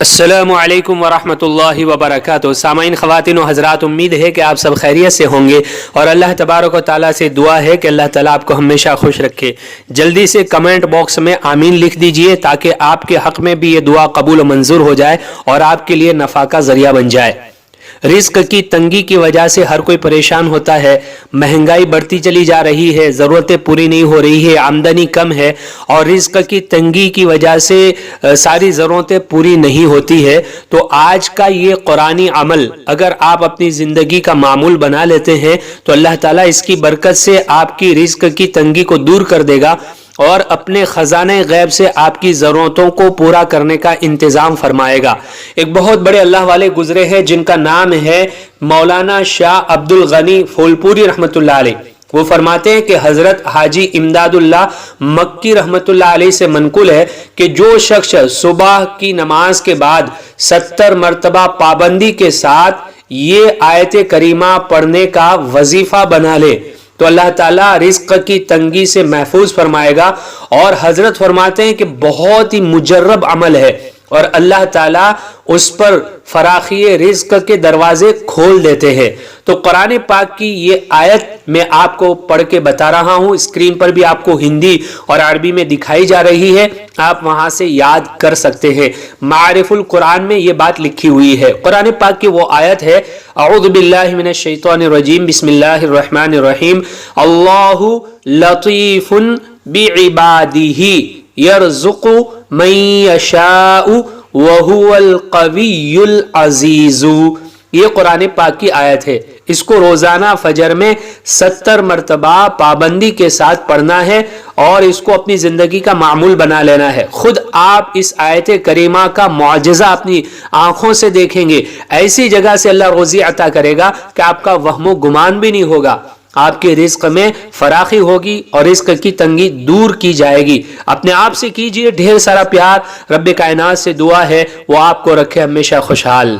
السلام علیکم ورحمۃ اللہ وبرکاتہ۔ سامعین، خواتین و حضرات، امید ہے کہ آپ سب خیریت سے ہوں گے اور اللہ تبارک و تعالیٰ سے دعا ہے کہ اللہ تعالیٰ آپ کو ہمیشہ خوش رکھے۔ جلدی سے کمنٹ باکس میں آمین لکھ دیجئے تاکہ آپ کے حق میں بھی یہ دعا قبول و منظور ہو جائے اور آپ کے لیے نفع کا ذریعہ بن جائے۔ رزق کی تنگی کی وجہ سے ہر کوئی پریشان ہوتا ہے، مہنگائی بڑھتی چلی جا رہی ہے، ضرورتیں پوری نہیں ہو رہی ہے، آمدنی کم ہے اور رزق کی تنگی کی وجہ سے ساری ضرورتیں پوری نہیں ہوتی ہے۔ تو آج کا یہ قرآنی عمل اگر آپ اپنی زندگی کا معمول بنا لیتے ہیں تو اللہ تعالیٰ اس کی برکت سے آپ کی رزق کی تنگی کو دور کر دے گا اور اپنے خزانہ غیب سے آپ کی ضرورتوں کو پورا کرنے کا انتظام فرمائے گا۔ ایک بہت بڑے اللہ والے گزرے ہیں جن کا نام ہے مولانا شاہ عبد الغنی پھولپوری رحمۃ اللہ علیہ۔ وہ فرماتے ہیں کہ حضرت حاجی امداد اللہ مکی رحمۃ اللہ علیہ سے منقول ہے کہ جو شخص صبح کی نماز کے بعد 70 مرتبہ پابندی کے ساتھ یہ آیت کریمہ پڑھنے کا وظیفہ بنا لے تو اللہ تعالیٰ رزق کی تنگی سے محفوظ فرمائے گا۔ اور حضرت فرماتے ہیں کہ بہت ہی مجرب عمل ہے اور اللہ تعالیٰ اس پر فراخی رزق کے دروازے کھول دیتے ہیں۔ تو قرآن پاک کی یہ آیت میں آپ کو پڑھ کے بتا رہا ہوں، اسکرین پر بھی آپ کو ہندی اور عربی میں دکھائی جا رہی ہے، آپ وہاں سے یاد کر سکتے ہیں۔ معارف القرآن میں یہ بات لکھی ہوئی ہے۔ قرآن پاک کی وہ آیت ہے، اعوذ باللہ من الشیطان الرجیم، بسم اللہ الرحمن الرحیم، اللہ لطیف بعبادہ یرزق من یشاء وہو القوی العزیز۔ یہ قرآن پاک کی آیت ہے، اس کو روزانہ فجر میں 70 مرتبہ پابندی کے ساتھ پڑھنا ہے اور اس کو اپنی زندگی کا معمول بنا لینا ہے۔ خود آپ اس آیت کریمہ کا معجزہ اپنی آنکھوں سے دیکھیں گے، ایسی جگہ سے اللہ روزی عطا کرے گا کہ آپ کا وہم و گمان بھی نہیں ہوگا، آپ کے رزق میں فراخی ہوگی اور رزق کی تنگی دور کی جائے گی۔ اپنے آپ سے کیجئے ڈھیر سارا پیار، رب کائنات سے دعا ہے وہ آپ کو رکھے ہمیشہ خوشحال۔